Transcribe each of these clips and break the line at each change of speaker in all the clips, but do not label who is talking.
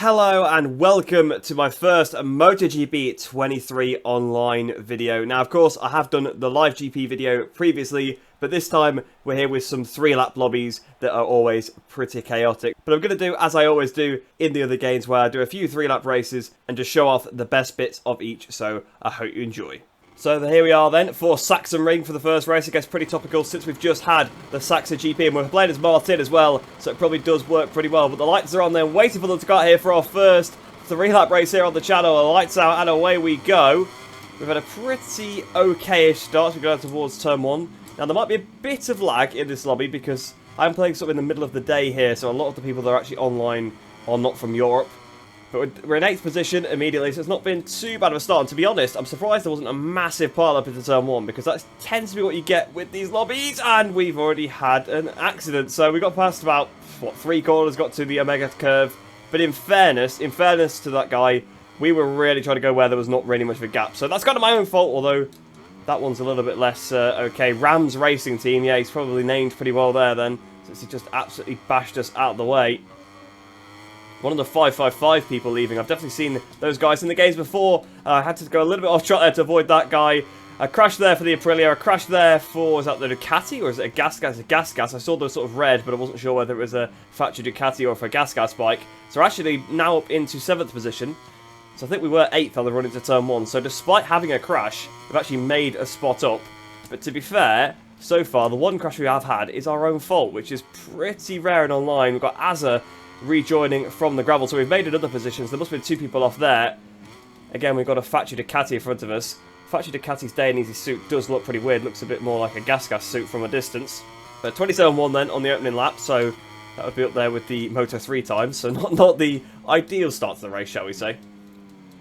Hello and welcome to my first MotoGP 23 online video. Now, of course, I have done the live GP video previously, but this time we're here with some 3-lap lobbies that are always pretty chaotic. But I'm going to do as I always do in the other games, where I do a few 3-lap races and just show off the best bits of each, so I hope you enjoy. So here we are then for Sachsenring for the first race. I guess pretty topical since we've just had the Sachsen GP and we're playing as Martin as well, so it probably does work pretty well. But the lights are on there, waiting for them to get here for our first 3-lap race here on the channel. The lights out and away we go. We've had a pretty okay-ish start. We're going towards turn 1. Now there might be a bit of lag in this lobby because I'm playing sort of in the middle of the day here, so a lot of the people that are actually online are not from Europe. But we're in 8th position immediately, so it's not been too bad of a start. And to be honest, I'm surprised there wasn't a massive pile-up into turn 1, because that tends to be what you get with these lobbies, and we've already had an accident. So we got past about, what, 3 corners, got to the Omega curve. But in fairness to that guy, we were really trying to go where there was not really much of a gap. So that's kind of my own fault, although that one's a little bit less okay. Rams Racing Team, yeah, he's probably named pretty well there then, since he just absolutely bashed us out of the way. One of the 555 people leaving. I've definitely seen those guys in the games before. I had to go a little bit off track there to avoid that guy. I crashed there for the Aprilia. I crashed there for, is that the Ducati or is it a gas gas? A gas gas. I saw the sort of red, but I wasn't sure whether it was a factory Ducati or for a gas gas bike. So we're actually now up into 7th position. So I think we were 8th on the run into turn 1. So despite having a crash, we've actually made a spot up. But to be fair, so far, the one crash we have had is our own fault, which is pretty rare and online. We've got Azza rejoining from the gravel, so we've made another position, so there must have been 2 people off there. Again, we've got a factory Ducati in front of us. Factory Ducati's day and easy suit does look pretty weird, looks a bit more like a gas suit from a distance. But 27.1 then on the opening lap, so that would be up there with the Moto 3 times, so not the ideal start to the race, shall we say.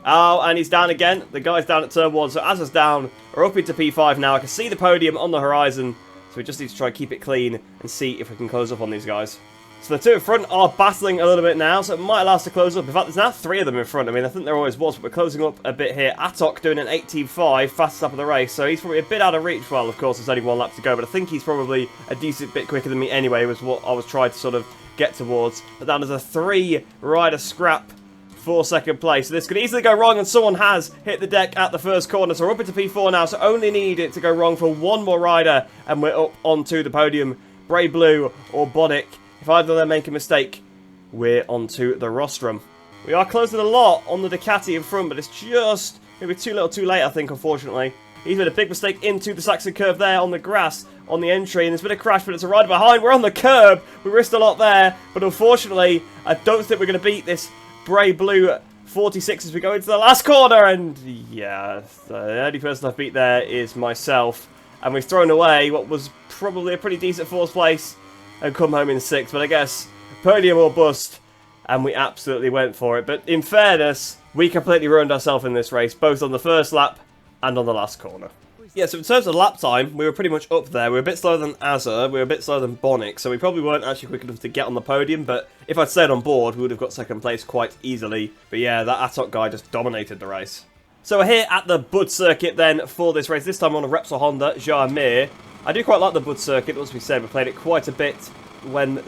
Oh, and he's down again. The guy's down at turn 1, so as is down, we're up into P5 now. I can see the podium on the horizon, so we just need to try and keep it clean and see if we can close up on these guys. So the 2 in front are battling a little bit now, so it might allow us to close up. In fact, there's now 3 of them in front. I mean, I think there always was, but we're closing up a bit here. Atok doing an 18.5, fastest lap of the race, so he's probably a bit out of reach. Well, of course, there's only 1 lap to go, but I think he's probably a decent bit quicker than me anyway, was what I was trying to sort of get towards. But down there's a 3-rider scrap for 2nd place. So this could easily go wrong, and someone has hit the deck at the first corner. So we're up into P4 now, so only need it to go wrong for 1 more rider, and we're up onto the podium. Bray Blue or Bonic. If either of them make a mistake, we're onto the rostrum. We are closing a lot on the Ducati in front, but it's just maybe too little too late, I think, unfortunately. He's made a big mistake into the Saxon curve there on the grass on the entry, and there's been a crash, but it's a rider behind. We're on the curb. We risked a lot there, but unfortunately, I don't think we're going to beat this Bray Blue 46 as we go into the last corner, and yeah, the only person I've beat there is myself, and we've thrown away what was probably a pretty decent 4th place and come home in 6th, but I guess podium or bust, and we absolutely went for it. But in fairness, we completely ruined ourselves in this race, both on the first lap and on the last corner. Yeah, so in terms of lap time, we were pretty much up there. We were a bit slower than Azza, we were a bit slower than Bonic, so we probably weren't actually quick enough to get on the podium, but if I'd stayed on board, we would have got 2nd place quite easily. But yeah, that Atok guy just dominated the race. So we're here at the Bud circuit then for this race, this time on a Repsol Honda Jarmir. I do quite like the Bud circuit, as we said. We've played it quite a bit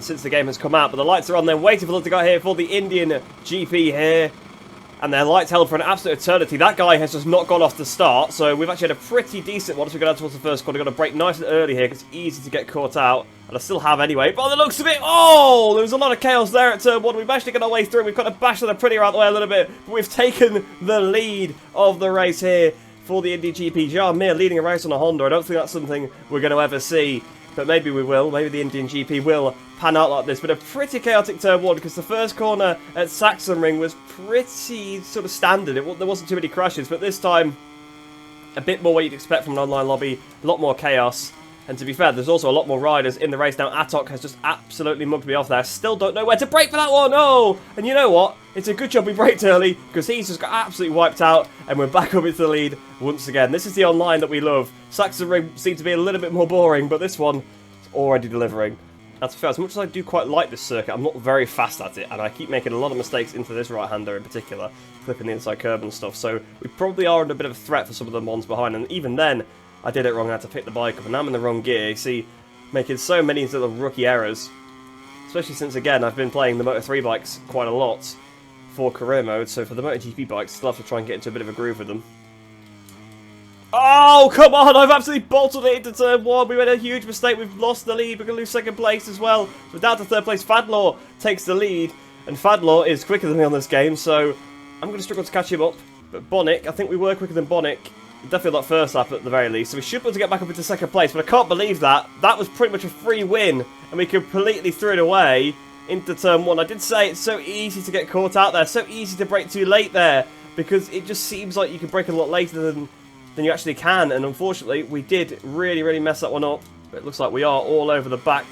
since the game has come out. But the lights are on then, waiting for them to go here for the Indian GP here. And their lights held for an absolute eternity. That guy has just not gone off the start. So we've actually had a pretty decent one as we go down towards the first corner. Got to brake nice and early here because it's easy to get caught out. And I still have anyway. But on the looks of it, oh, there was a lot of chaos there at turn 1. We've actually got our way through. We've got to bash the Aprilia out the way a little bit. But we've taken the lead of the race here for the Indy GP. Jarmir leading a race on a Honda. I don't think that's something we're going to ever see, but maybe we will. Maybe the Indian GP will pan out like this. But a pretty chaotic turn 1, because the first corner at Sachsenring was pretty sort of standard. There wasn't too many crashes, but this time a bit more what you'd expect from an online lobby. A lot more chaos. And to be fair, there's also a lot more riders in the race now. Atok has just absolutely mugged me off there. Still don't know where to brake for that one. Oh! And you know what? It's a good job we braked early, because he's just got absolutely wiped out, and we're back up into the lead once again. This is the online that we love. Sachsenring seemed to be a little bit more boring, but this one is already delivering. That's fair. As much as I do quite like this circuit, I'm not very fast at it, and I keep making a lot of mistakes into this right-hander in particular, flipping the inside curb and stuff. So we probably are under a bit of a threat for some of the ones behind, and even then, I did it wrong. I had to pick the bike up, and now I'm in the wrong gear. You see, making so many little rookie errors, especially since, again, I've been playing the Moto 3 bikes quite a lot before career mode, so for the MotoGP bikes, still have to try and get into a bit of a groove with them. Oh, come on! I've absolutely bolted it into turn 1. We made a huge mistake. We've lost the lead. We're going to lose second place as well. So we're down to third place. Fadlaw takes the lead, and Fadlaw is quicker than me on this game, so I'm going to struggle to catch him up. But Bonnick, I think we were quicker than Bonnick. Definitely not first lap at the very least, so we should be able to get back up into second place, but I can't believe that. That was pretty much a free win, and we completely threw it away into turn 1. I did say it's so easy to get caught out there, so easy to brake too late there, because it just seems like you can brake a lot later than you actually can, and unfortunately we did really mess that one up. But it looks like we are all over the back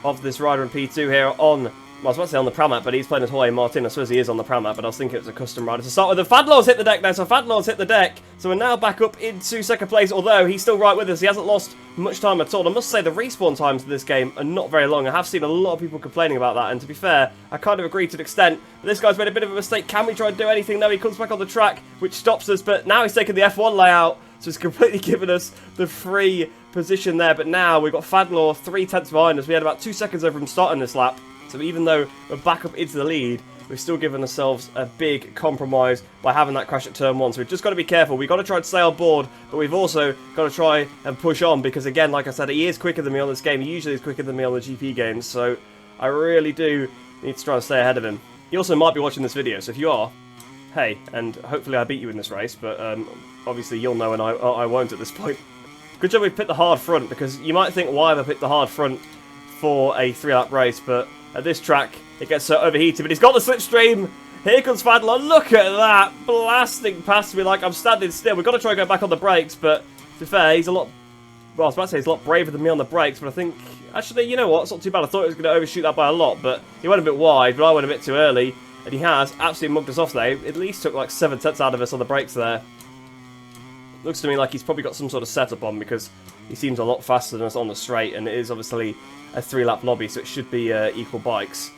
of this rider in P2 here on, well, I was about to say on the Pram map, but he's playing as Jorge Martin. I suppose he is on the Pram map, but I was thinking it was a custom rider to start with. The Fadlaw's hit the deck now, so Fadlaw's hit the deck, so we're now back up into second place, although he's still right with us. He hasn't lost much time at all. I must say the respawn times of this game are not very long. I have seen a lot of people complaining about that, and to be fair, I kind of agree to an extent. But this guy's made a bit of a mistake. Can we try and do anything? No, he comes back on the track, which stops us, but now he's taken the F1 layout, so it's completely given us the free position there. But now we've got Fadlaw 3/10 behind us. We had about 2 seconds over him starting this lap. So even though we're back up into the lead, we've still given ourselves a big compromise by having that crash at turn 1. So we've just got to be careful. We've got to try and stay on board, but we've also got to try and push on. Because again, like I said, he is quicker than me on this game. He usually is quicker than me on the GP games. So I really do need to try and stay ahead of him. He also might be watching this video. So if you are, hey, and hopefully I beat you in this race. But obviously you'll know and I won't at this point. Good job we picked the hard front, because you might think, why have I picked the hard front for a 3-lap race? But at this track, it gets so overheated. But he's got the slipstream. Here comes Fadlaw. Look at that. Blasting past me like I'm standing still. We've got to try and go back on the brakes. But to be fair, he's a lot... Well, I was about to say he's a lot braver than me on the brakes. But I think... Actually, you know what? It's not too bad. I thought he was going to overshoot that by a lot. But he went a bit wide. But I went a bit too early. And he has absolutely mugged us off there. He at least took like 7/10 out of us on the brakes there. Looks to me like he's probably got some sort of setup on, because he seems a lot faster than us on the straight, and it is obviously a 3-lap lobby, so it should be equal bikes.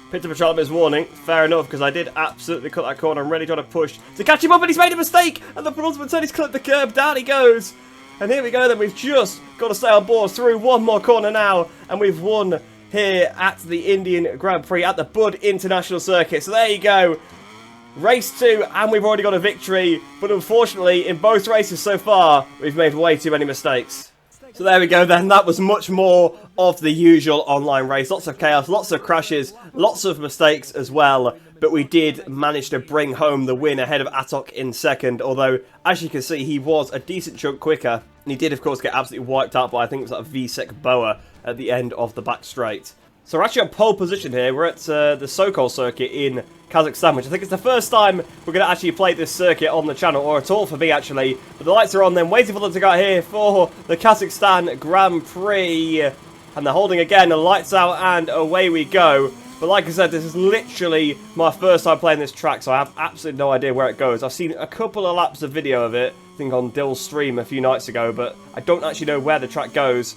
Picked up a Charlotte's warning, fair enough, because I did absolutely cut that corner. I'm really trying to push to catch him up, and he's made a mistake, and the penultimate turn, he's clipped the curb, down he goes. And here we go then, we've just got to stay on board through one more corner now, and we've won here at the Indian Grand Prix at the Bud International Circuit. So there you go. Race 2, and we've already got a victory, but unfortunately, in both races so far, we've made way too many mistakes. So there we go then, that was much more of the usual online race. Lots of chaos, lots of crashes, lots of mistakes as well, but we did manage to bring home the win ahead of Atok in second, although, as you can see, he was a decent chunk quicker, and he did, of course, get absolutely wiped out by, I think it was like a VSEC Boa at the end of the back straight. So we're actually on pole position here. We're at the Sokol circuit in Kazakhstan, which I think is the first time we're going to actually play this circuit on the channel, or at all for me actually. But the lights are on then, waiting for them to go out here for the Kazakhstan Grand Prix. And they're holding again, the lights out, and away we go. But like I said, this is literally my first time playing this track, so I have absolutely no idea where it goes. I've seen a couple of laps of video of it, I think on Dill's stream a few nights ago, but I don't actually know where the track goes.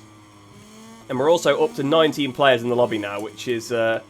And we're also up to 19 players in the lobby now, which is going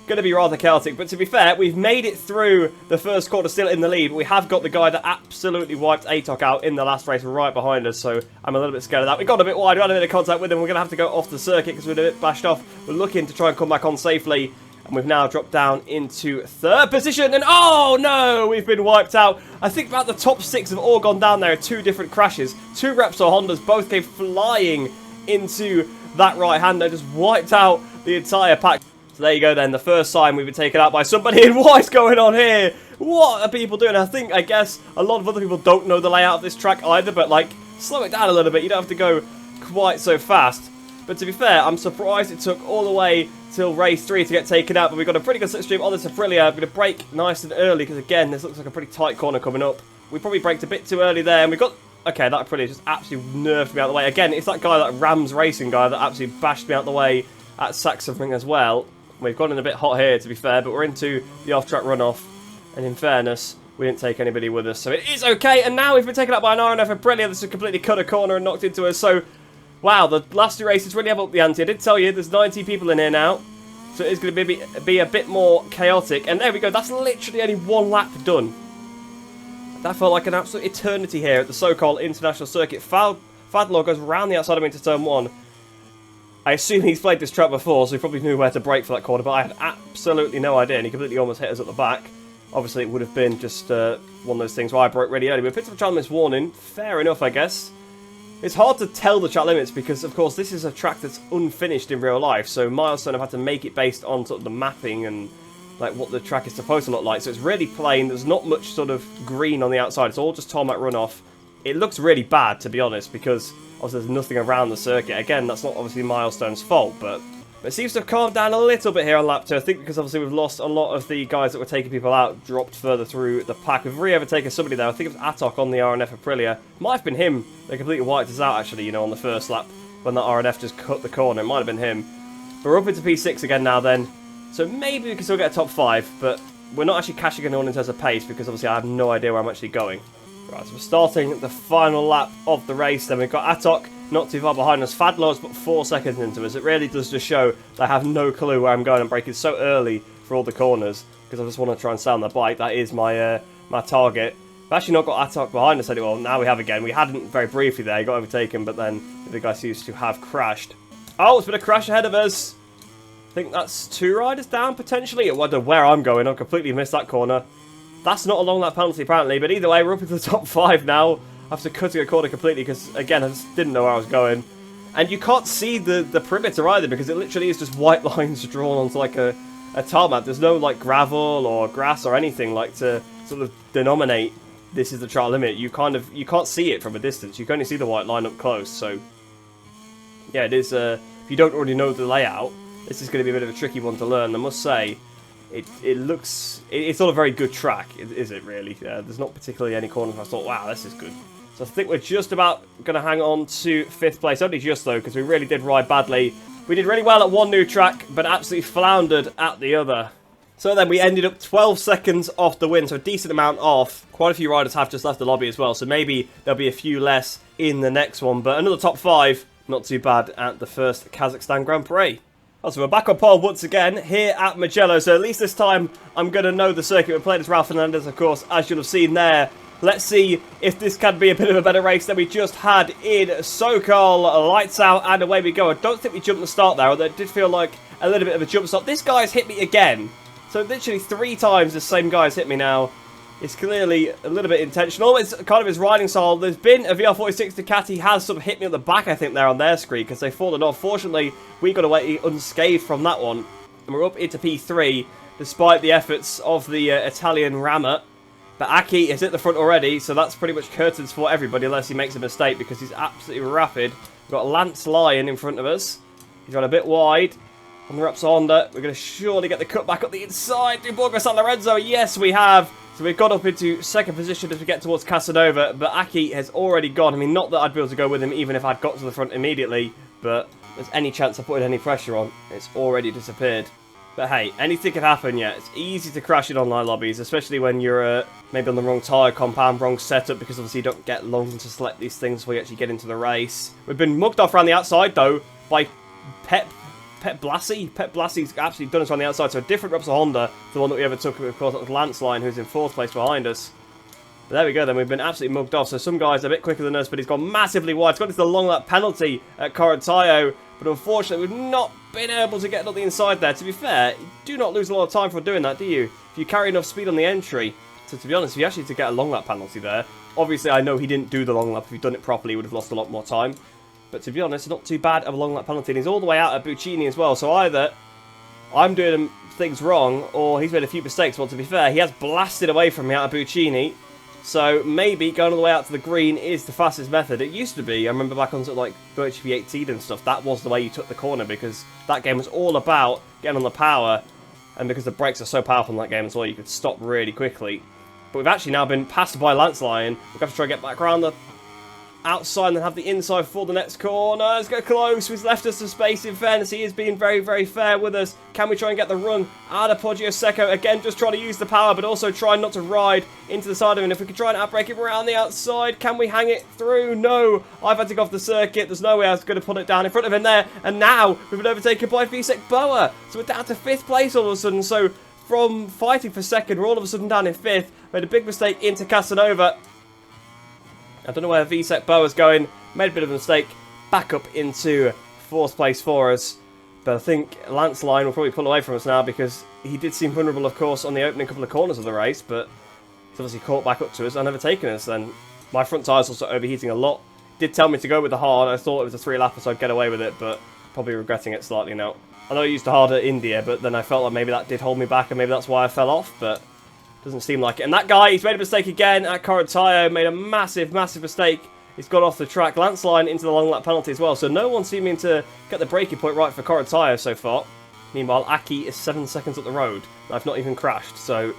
to be rather chaotic. But to be fair, we've made it through the first quarter still in the lead. But we have got the guy that absolutely wiped Atok out in the last race right behind us. So I'm a little bit scared of that. We got a bit wide. We had a bit of contact with him. We're going to have to go off the circuit because we're a bit bashed off. We're looking to try and come back on safely. And we've now dropped down into third position. And oh no, we've been wiped out. I think about the top 6 have all gone down there in 2 different crashes. 2 Repsol Hondas both came flying into that right-hander, just wiped out the entire pack. So there you go then, the first time we've been taken out by somebody, and what is going on here? What are people doing? I guess a lot of other people don't know the layout of this track either, but like, slow it down a little bit, you don't have to go quite so fast. But to be fair, I'm surprised it took all the way till race 3 to get taken out, but we've got a pretty good slipstream on this Aprilia. I'm going to brake nice and early, because again, this looks like a pretty tight corner coming up. We probably braked a bit too early there, and we've got... Okay, that Aprilia just absolutely nerfed me out of the way. Again, it's that guy, that Rams Racing guy, that absolutely bashed me out of the way at Sachsenring as well. We've gone in a bit hot here, to be fair, but we're into the off-track runoff. And in fairness, we didn't take anybody with us, so it is okay. And now we've been taken out by an RNF Aprilia that's completely cut a corner and knocked into us. So, wow, the last 2 races really have up the ante. I did tell you, there's 90 people in here now. So it is going to be a bit more chaotic. And there we go, that's literally only 1 lap done. That felt like an absolute eternity here at the Sokol International Circuit. Fadlaw goes around the outside of me into turn 1. I assume he's played this track before, so he probably knew where to brake for that corner, but I had absolutely no idea, and he completely almost hit us at the back. Obviously, it would have been just one of those things where I broke really early. We picked up a track limits warning. Fair enough, I guess. It's hard to tell the track limits because, of course, this is a track that's unfinished in real life, so Milestone have had to make it based on sort of the mapping and like what the track is supposed to look like. So it's really plain. There's not much sort of green on the outside. It's all just tarmac runoff. It looks really bad, to be honest, because obviously there's nothing around the circuit. Again, that's not obviously Milestone's fault, but it seems to have calmed down a little bit here on lap 2. I think because obviously we've lost a lot of the guys that were taking people out, dropped further through the pack. We've re-overtaken somebody there. I think it was Atok on the RNF Aprilia. Might have been him. They completely wiped us out, actually, you know, on the first lap when that RNF just cut the corner. It might have been him. But we're up into P6 again now then. So maybe we can still get a top 5, but we're not actually cashing anyone in terms of pace because obviously I have no idea where I'm actually going. Right, so we're starting the final lap of the race. Then we've got Atok not too far behind us. Fadlow's put 4 seconds into us. It really does just show that I have no clue where I'm going. I'm braking so early for all the corners because I just want to try and stay on the bike. That is my my target. We've actually not got Atok behind us anymore. Now we have again. We hadn't very briefly there. He got overtaken, but then the guy seems to have crashed. Oh, it's been a crash ahead of us. I think that's 2 riders down, potentially. I wonder where I'm going. I've completely missed that corner. That's not a long lap penalty, apparently. But either way, we're up into the top 5 now after cutting a corner completely because, again, I just didn't know where I was going. And you can't see the perimeter either because it literally is just white lines drawn onto, like, a tarmac. There's no, like, gravel or grass or anything, like, to sort of denominate this is the track limit. You can't see it from a distance. You can only see the white line up close. So, yeah, it is, if you don't already know the layout, this is going to be a bit of a tricky one to learn. I must say, it's not a very good track, is it really? There's not particularly any corners where I thought, wow, this is good. So I think we're just about going to hang on to 5th place. Only just, though, because we really did ride badly. We did really well at one new track, but absolutely floundered at the other. So then we ended up 12 seconds off the win, so a decent amount off. Quite a few riders have just left the lobby as well, so maybe there'll be a few less in the next one. But another top 5, not too bad at the first Kazakhstan Grand Prix. Oh, so we're back on pole once again here at Mugello, so at least this time I'm going to know the circuit. We're playing as Ralph Fernandez, of course, as you'll have seen there. Let's see if this can be a bit of a better race than we just had in Sokol. Lights out and away we go. I don't think we jumped the start there, although it did feel like a little bit of a jump start. This guy's hit me again. So literally 3 times the same guy's hit me now. It's clearly a little bit intentional. It's kind of his riding style. There's been a VR46 Ducati has sort of hit me on the back, I think, there on their screen because they've fallen off. Fortunately, we got away unscathed from that one. And we're up into P3, despite the efforts of the Italian rammer. But Aki is at the front already, so that's pretty much curtains for everybody unless he makes a mistake because he's absolutely rapid. We've got Lance Lyon in front of us. He's got a bit wide. On the Repsol Honda, we're going to surely get the cut back up the inside to Borgo San Lorenzo. Yes, we have. So we've got up into 2nd position as we get towards Casanova, but Aki has already gone. I mean, not that I'd be able to go with him even if I'd got to the front immediately, but there's any chance of putting any pressure on. It's already disappeared. But hey, anything can happen, yeah. It's easy to crash in online lobbies, especially when you're maybe on the wrong tyre compound, wrong setup, because obviously you don't get long to select these things before you actually get into the race. We've been mugged off around the outside, though, by Pep Blassie. Pep Blassie's absolutely done us on the outside, so a different Repsol Honda, the one that we overtook, of course, that was Lance Line, who's in 4th place behind us. But there we go then, we've been absolutely mugged off, so some guys are a bit quicker than us, but he's gone massively wide. He's got into the long lap penalty at Correntaio, but unfortunately we've not been able to get on the inside there. To be fair, you do not lose a lot of time for doing that, do you? If you carry enough speed on the entry. So to be honest, if you actually to get a long lap penalty there, obviously I know he didn't do the long lap. If he'd done it properly, he would have lost a lot more time. But to be honest, not too bad of a long lap penalty. And he's all the way out at Buccini as well. So either I'm doing things wrong or he's made a few mistakes. Well, to be fair, he has blasted away from me out of Buccini. So maybe going all the way out to the green is the fastest method. It used to be. I remember back on sort of like MotoGP 18 and stuff. That was the way you took the corner because that game was all about getting on the power. And because the brakes are so powerful in that game as well, you could stop really quickly. But we've actually now been passed by Lance Lyon. We've got to try and get back around the outside and then have the inside for the next corner. Let's go close. He's left us some space. In fairness, he is being very, very fair with us. Can we try and get the run out of Poggio Secco? Again, just trying to use the power, but also trying not to ride into the side of him. If we could try and outbrake him around the outside, can we hang it through? No. I've had to go off the circuit. There's no way I was going to put it down in front of him there. And now we've been overtaken by Visek Boa. So we're down to 5th place all of a sudden. So from fighting for 2nd, we're all of a sudden down in 5th. Made a big mistake into Casanova. I don't know where Visek Boa's going. Made a bit of a mistake. Back up into 4th place for us. But I think Lanceline will probably pull away from us now because he did seem vulnerable, of course, on the opening couple of corners of the race, but he's obviously caught back up to us and never taken us then. My front tyres also overheating a lot. Did tell me to go with the hard. I thought it was a 3-lapper, so I'd get away with it, but probably regretting it slightly now. I know I used the hard at India, but then I felt like maybe that did hold me back, and maybe that's why I fell off, but doesn't seem like it. And that guy, he's made a mistake again at Corotio, made a massive, massive mistake. He's gone off the track. Lanceline into the long lap penalty as well, so no one seeming to get the braking point right for Corotio so far. Meanwhile, Aki is 7 seconds up the road. I've not even crashed, so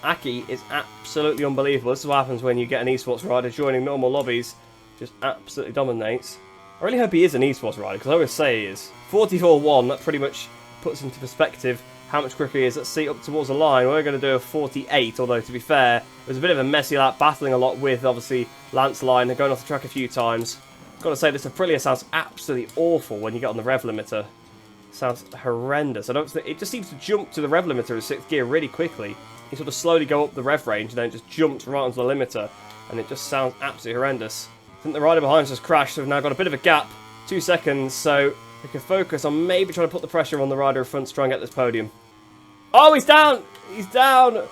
Aki is absolutely unbelievable. This is what happens when you get an esports rider joining normal lobbies. Just absolutely dominates. I really hope he is an esports rider, because I always say he is. 44.1, that pretty much puts into perspective how much quicker he is. Let's see, up towards the line. We're going to do a 48, although to be fair, it was a bit of a messy lap, battling a lot with, obviously, Lanceline, going off the track a few times. I've got to say, this Aprilia sounds absolutely awful when you get on the rev limiter. It sounds horrendous. I don't think, it just seems to jump to the rev limiter in 6th gear really quickly. You sort of slowly go up the rev range, and then it just jumps right onto the limiter, and it just sounds absolutely horrendous. I think the rider behind us has crashed, so we've now got a bit of a gap, 2 seconds, so we can focus on maybe trying to put the pressure on the rider in front to try and get this podium. Oh, he's down! He's down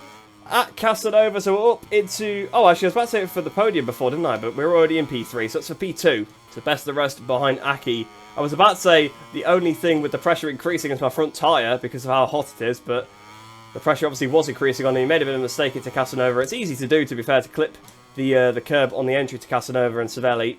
at Casanova, so we're up into... Oh, actually, I was about to say it for the podium before, didn't I? But we're already in P3, so it's for P2. So best of the rest behind Aki. I was about to say the only thing with the pressure increasing is my front tyre because of how hot it is, but the pressure obviously was increasing on him. He made a bit of a mistake into Casanova. It's easy to do, to be fair, to clip the curb on the entry to Casanova and Savelli.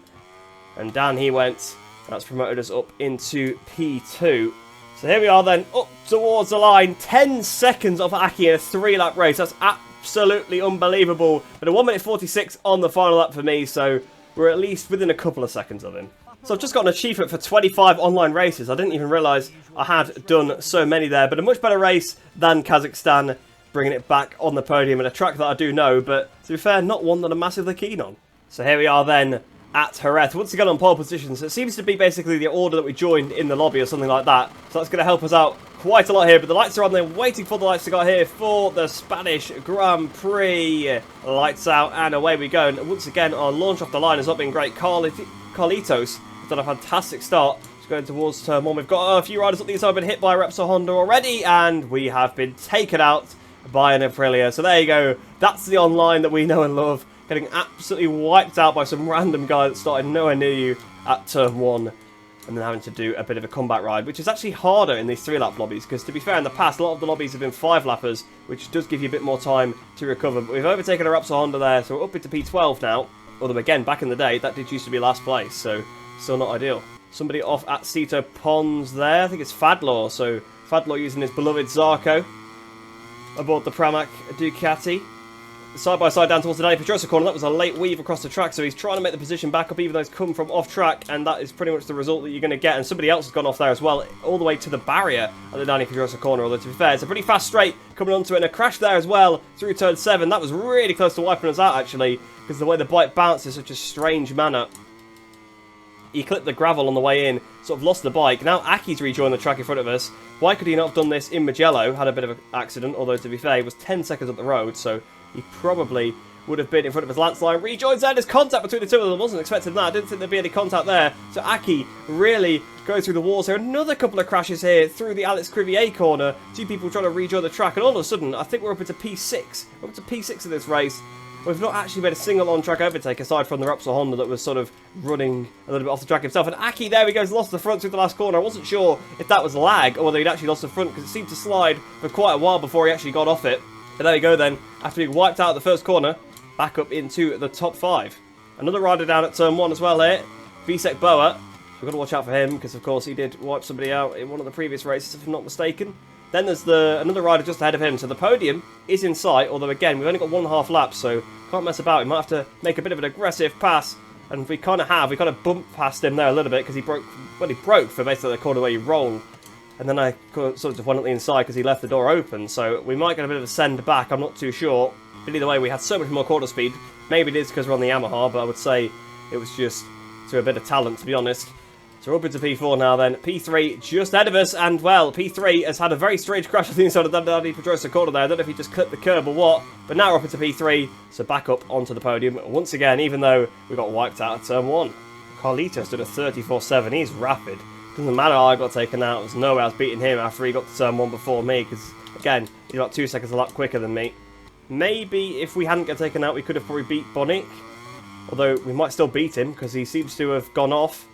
And down he went. That's promoted us up into P2. So here we are then, up towards the line. 10 seconds off Aki in a 3-lap race. That's absolutely unbelievable. But a 1 minute 46 on the final lap for me, so we're at least within a couple of seconds of him. So I've just got an achievement for 25 online races. I didn't even realise I had done so many there, but a much better race than Kazakhstan, bringing it back on the podium, and a track that I do know, but to be fair, not one that I'm massively keen on. So here we are then at Jerez, once again on pole position. So it seems to be basically the order that we joined in the lobby or something like that. So that's going to help us out quite a lot here, but the lights are on. They're waiting for the lights to go here for the Spanish Grand Prix. Lights out and away we go. And once again, our launch off the line has not been great. Carlitos has done a fantastic start. Just going towards turn 1. We've got a few riders up the inside, been hit by Repsol Honda already, and we have been taken out by an Aprilia. So there you go. That's the online that we know and love. Getting absolutely wiped out by some random guy that started nowhere near you at turn 1. And then having to do a bit of a comeback ride, which is actually harder in these 3-lap lobbies. Because to be fair, in the past, a lot of the lobbies have been 5-lappers, which does give you a bit more time to recover. But we've overtaken a Repsol Honda there, so we're up into P12 now. Although again, back in the day, that did used to be last place, so still not ideal. Somebody off at Cito Pons there. I think it's Fadlor. So Fadlor using his beloved Zarco aboard the Pramac Ducati. Side by side down towards the Dani Pedrosa corner. That was a late weave across the track, so he's trying to make the position back up, even though it's come from off track, and that is pretty much the result that you're going to get. And somebody else has gone off there as well, all the way to the barrier at the Dani Pedrosa corner. Although to be fair, it's a pretty fast straight coming onto it, and a crash there as well through turn 7. That was really close to wiping us out actually, because the way the bike bounced in such a strange manner. He clipped the gravel on the way in, sort of lost the bike. Now Aki's rejoined the track in front of us. Why could he not have done this in Mugello? Had a bit of an accident, although to be fair, he was 10 seconds up the road, so he probably would have been in front of his Lanceline. Rejoins there, there's contact between the two of them. Wasn't expecting that. I didn't think there'd be any contact there. So Aki really going through the walls here. Another couple of crashes here through the Alex Crivier corner. 2 people trying to rejoin the track, and all of a sudden, I think we're up into P6. We're up to P6 in this race. We've not actually made a single on-track overtake aside from the Repsol Honda that was sort of running a little bit off the track himself. And Aki, there he goes, lost the front through the last corner. I wasn't sure if that was lag or whether he'd actually lost the front, because it seemed to slide for quite a while before he actually got off it. But there you go then, after being wiped out at the first corner, back up into the top 5. Another rider down at turn 1 as well here, Visek Boa. We've got to watch out for him, because of course he did wipe somebody out in one of the previous races, if I'm not mistaken. Then there's another rider just ahead of him, so the podium is in sight, although again, we've only got 1.5 laps, so can't mess about. We might have to make a bit of an aggressive pass, and we kind of bumped past him there a little bit, because he broke for basically the corner where you roll. And then I sort of just went up the inside because he left the door open, so we might get a bit of a send back, I'm not too sure. But either way, we had so much more quarter speed. Maybe it is because we're on the Yamaha, but I would say it was just to a bit of talent, to be honest. So we're up into P4 now then. P3 just ahead of us, and well, P3 has had a very strange crash on the inside of the Dani Pedrosa corner there. I don't know if he just clipped the curb or what, but now we're up into P3, so back up onto the podium once again, even though we got wiped out at turn 1. Carlitos did a 34.7, he's rapid. Doesn't matter how I got taken out. There's no way I was beating him after he got to turn 1 before me, because, again, he's about 2 seconds a lot quicker than me. Maybe if we hadn't got taken out, we could have probably beat Bonic. Although, we might still beat him, because he seems to have gone off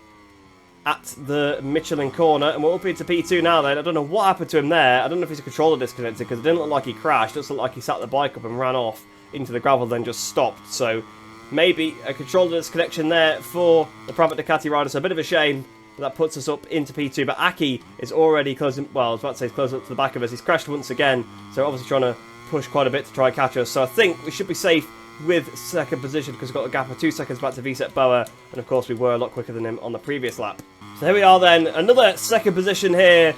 at the Michelin corner. And we're up into P2 now, then. I don't know what happened to him there. I don't know if his controller disconnected, because it didn't look like he crashed. It doesn't look like he sat the bike up and ran off into the gravel, then just stopped. So, maybe a controller disconnection there for the private Ducati rider. So, a bit of a shame. That puts us up into P2, but Aki is already closing, well, I was about to say he's closing up to the back of us. He's crashed once again, so obviously trying to push quite a bit to try and catch us. So I think we should be safe with second position because we've got a gap of 2 seconds back to VSET Boa, and of course we were a lot quicker than him on the previous lap. So here we are then, another second position here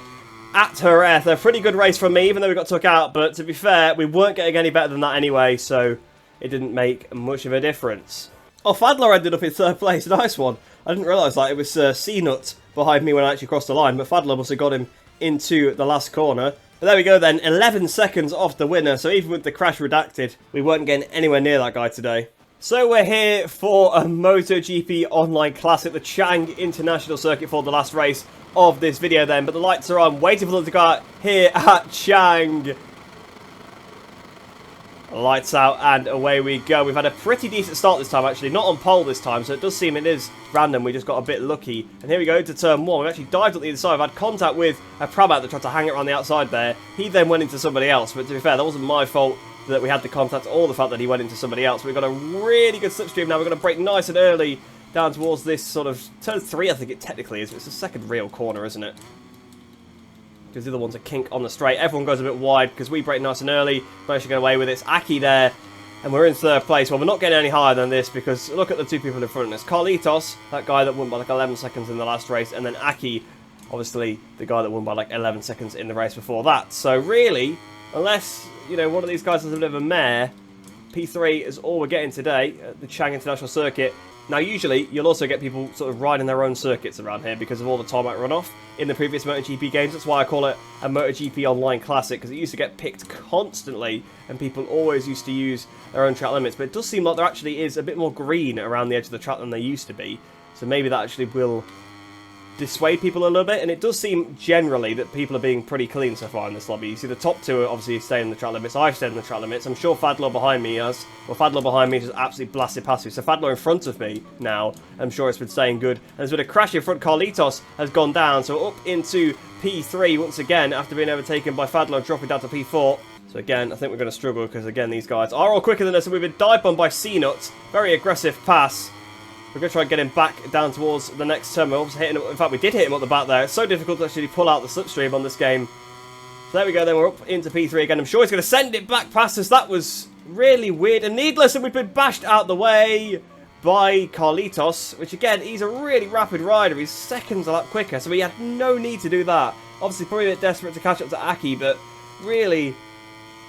at Jerez. A pretty good race from me, even though we got took out, but to be fair, we weren't getting any better than that anyway, so it didn't make much of a difference. Oh, Fadler ended up in third place, nice one. I didn't realise that it was C-Nut behind me when I actually crossed the line, but Fadler must have got him into the last corner. But there we go then, 11 seconds off the winner, so even with the crash redacted, we weren't getting anywhere near that guy today. So we're here for a MotoGP Online Classic, the Chang International Circuit for the last race of this video then, but the lights are on, waiting for them to go out here at Chang. Lights out and away we go. We've had a pretty decent start this time actually, not on pole this time, so it does seem it is random. We just got a bit lucky. And here we go to turn 1. We've actually dived at the other side. I've had contact with a Prabat that tried to hang it around the outside there. He then went into somebody else, but to be fair, that wasn't my fault that we had the contact or the fact that he went into somebody else. We've got a really good slipstream now. We're going to brake nice and early down towards this sort of turn 3, I think it technically is. It's the second real corner, isn't it? Because the other one's a kink on the straight. Everyone goes a bit wide because we break nice and early. Managed to get away with it. It's Aki there. And we're in third place. Well, we're not getting any higher than this because look at the two people in front of us. Carlitos, that guy that won by like 11 seconds in the last race. And then Aki, obviously, the guy that won by like 11 seconds in the race before that. So really, unless, you know, one of these guys has a bit of a mare, P3 is all we're getting today at the Chang International Circuit. Now, usually, you'll also get people sort of riding their own circuits around here because of all the tarmac runoff in the previous MotoGP games. That's why I call it a MotoGP Online Classic, because it used to get picked constantly, and people always used to use their own track limits. But it does seem like there actually is a bit more green around the edge of the track than there used to be. So maybe that actually will dissuade people a little bit, and it does seem generally that people are being pretty clean so far in this lobby. You see the top two are obviously staying in the track limits. I've stayed in the track limits. I'm sure Fadler behind me has. Well, Fadler behind me just absolutely blasted past me. So Fadler in front of me now, I'm sure it's been staying good. And there's been a crash in front. Carlitos has gone down, so up into P3 once again after being overtaken by Fadler, dropping down to P4. So again, I think we're going to struggle because again these guys are all quicker than us, and we've been dive bombed by C-Nut. Very aggressive pass. We're going to try and get him back down towards the next turn. We're obviously hitting him. In fact, we did hit him at the back there. It's so difficult to actually pull out the slipstream on this game. So there we go then. We're up into P3 again. I'm sure he's going to send it back past us. That was really weird and needless. And we've been bashed out the way by Carlitos, which again, he's a really rapid rider. He's seconds a lot quicker. So he had no need to do that. Obviously, probably a bit desperate to catch up to Aki, but really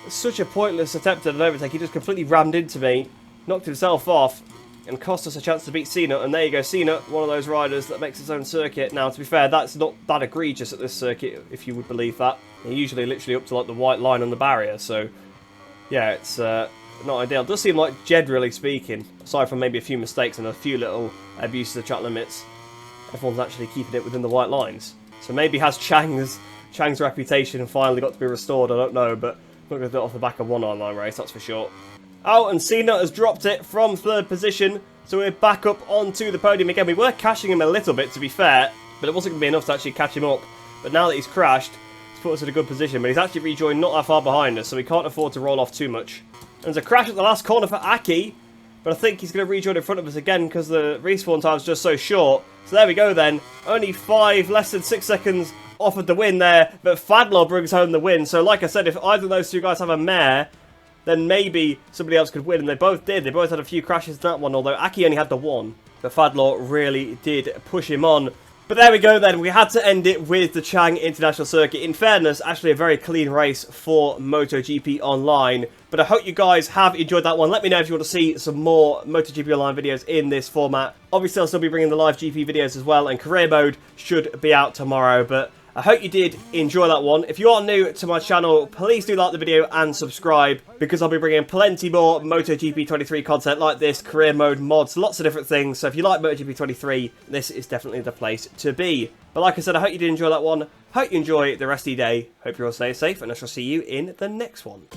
such a pointless attempt at an overtake. He just completely rammed into me, knocked himself off, and cost us a chance to beat C-Nut. And there you go, C-Nut, one of those riders that makes his own circuit. Now, to be fair, that's not that egregious at this circuit, if you would believe that. They're usually literally up to like the white line on the barrier, so yeah, it's not ideal. It does seem like, generally speaking, aside from maybe a few mistakes and a few little abuses of track limits, everyone's actually keeping it within the white lines. So maybe has Chang's reputation finally got to be restored, I don't know, but we're going to do it off the back of one online race, that's for sure. Oh, and Cena has dropped it from third position, so we're back up onto the podium again. We were cashing him a little bit, to be fair, but it wasn't going to be enough to actually catch him up. But now that he's crashed, he's put us in a good position, but he's actually rejoined not that far behind us, so we can't afford to roll off too much. And there's a crash at the last corner for Aki, but I think he's going to rejoin in front of us again because the respawn time's just so short. So there we go then, only less than 6 seconds off of the win there, but Fadler brings home the win. So like I said, if either of those two guys have a mare, then maybe somebody else could win, and they both did. They both had a few crashes in that one, although Aki only had the one. But Fadler really did push him on. But there we go then, we had to end it with the Chang International Circuit. In fairness, actually a very clean race for MotoGP Online. But I hope you guys have enjoyed that one. Let me know if you want to see some more MotoGP Online videos in this format. Obviously, I'll still be bringing the live GP videos as well, and career mode should be out tomorrow. But I hope you did enjoy that one. If you are new to my channel, please do like the video and subscribe, because I'll be bringing plenty more MotoGP 23 content like this, career mode, mods, lots of different things. So if you like MotoGP 23, this is definitely the place to be. But like I said, I hope you did enjoy that one. Hope you enjoy the rest of your day. Hope you all stay safe, and I shall see you in the next one.